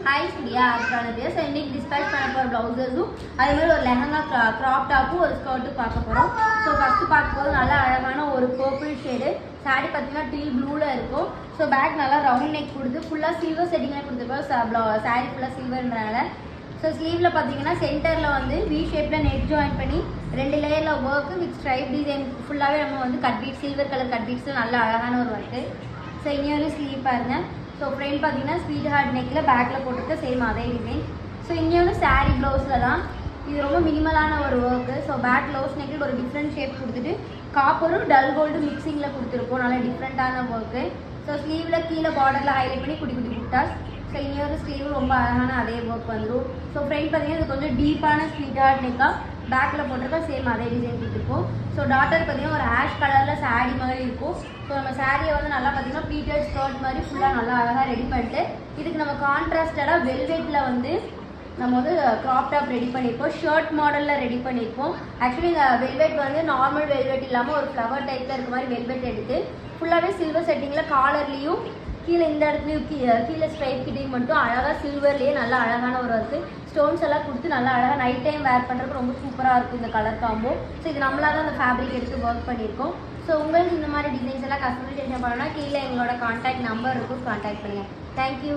Hi ஸ்டுடியா அதுக்கான பேர். So இன்றைக்கி டிஸ்பேச் பண்ண போகிற ப்ளவுஸஸும் அதே மாதிரி ஒரு லெஹங்கா க்ராப் டாப்பும் ஒரு ஸ்கர்ட்டும் பார்க்க போகிறோம். ஸோ ஃபஸ்ட்டு பார்க்கும்போது நல்லா அழகான ஒரு பர்பிள் ஷேடு சாரீ பார்த்தீங்கன்னா டீல் ப்ளூவில் இருக்கும். ஸோ பேக் நல்லா ரவுண்ட் நெக் கொடுத்து ஃபுல்லாக சில்வர் செட்டிங்கில் கொடுத்துருப்போம். சாரீ ஃபுல்லாக சில்வர்ன்றனால. ஸோ ஸ்லீவில் பார்த்தீங்கன்னா சென்டரில் வந்து வி ஷேப்பில் நெக் ஜாயின் பண்ணி 2 லேயரில் ஒர்க்கு வித் ஸ்ட்ரைப் டிசைன் ஃபுல்லாகவே நம்ம வந்து cut beads silver colour cut பீட்ஸில் நல்ல அழகான ஒரு ஒர்க்கு. ஸோ இன்னொரு ஸ்லீவ் பாருங்கள். ஸோ ஃப்ரண்ட் பார்த்தீங்கன்னா ஸ்வீட் ஹார்ட் நெக்கில் பேக்கில் போட்டுருக்க சேம் அதே டிசைன். ஸோ இன்னொரு சாரீ ப்ளவுஸில் தான் இது ரொம்ப மினிமலான ஒரு ஒர்க்கு. ஸோ பேக் ப்ளவுஸ் நெக்கில் ஒரு டிஃப்ரெண்ட் ஷேப் கொடுத்துட்டு காப்பரும் டல் கோல்டு மிக்சிங்கில் கொடுத்துருப்போம். நல்லா டிஃப்ரெண்ட்டான ஒர்க்கு. ஸோ ஸ்லீவில் கீழே பார்டரில் ஹைலைட் பண்ணி குட்டி குட்டி புட்டாஸ். ஸோ இன்னொரு ஸ்லீவ் ரொம்ப அழகான அதே ஒர்க் வந்துடும். ஸோ ஃப்ரண்ட் பார்த்தீங்கன்னா இது கொஞ்சம் டீப்பான ஸ்வீட் ஹார்ட் நெக்காக பேக்கில் போட்டிருக்கா சேம் அதே டிசைன் கொடுத்துருப்போம். ஸோ டாட்டர் பார்த்தீங்கன்னா ஒரு ஆஷ் கலரில் சாரீ மாதிரி இருக்கும். ஸோ நம்ம சாரியை வந்து நல்லா பார்த்தீங்கன்னா ப்ளீட்டட் ஸ்கர்ட் மாதிரி ஃபுல்லாக நல்லா அழகாக ரெடி பண்ணிட்டு இதுக்கு நம்ம கான்ட்ராஸ்டடாக வெல்வெட்டில் வந்து நம்ம வந்து க்ராப் டாப் ரெடி பண்ணியிருப்போம். ஷர்ட் மாடலில் ரெடி பண்ணியிருப்போம். ஆக்சுவலி இந்த வெல்வெட் வந்து நார்மல் வெல்வெட் இல்லாமல் ஒரு ஃப்ளவர் டைப்பில் இருக்க மாதிரி வெல்வெட் எடுத்து ஃபுல்லாகவே சில்வர் செட்டிங்கில் காலர்லேயும் கீழே இந்த இடத்துலையும் கீழே ஸ்ட்ரைப் கிட்டையும் மட்டும் அழகாக சில்வர்லேயே நல்லா அழகான ஒரு ஒர்க்கு ஸ்டோன்ஸ் எல்லாம் கொடுத்து நல்லா அழகாக நைட் டைம் வேர் பண்ணுறதுக்கு ரொம்ப சூப்பராக இருக்கும் இந்த கலர் காம்போ. ஸோ இது நம்மளாக தான் அந்த ஃபேப்ரிக் எடுத்து ஒர்க் பண்ணியிருக்கோம். ஸோ உங்களுக்கு இந்த மாதிரி டிசைன்ஸ் எல்லாம் கஸ்டமைசேஷன் பண்ணணும்னா கீழே எங்களோட கான்டாக்ட் நம்பர் இருக்கும், கான்டாக்ட் பண்ணுங்கள். தேங்க்யூ.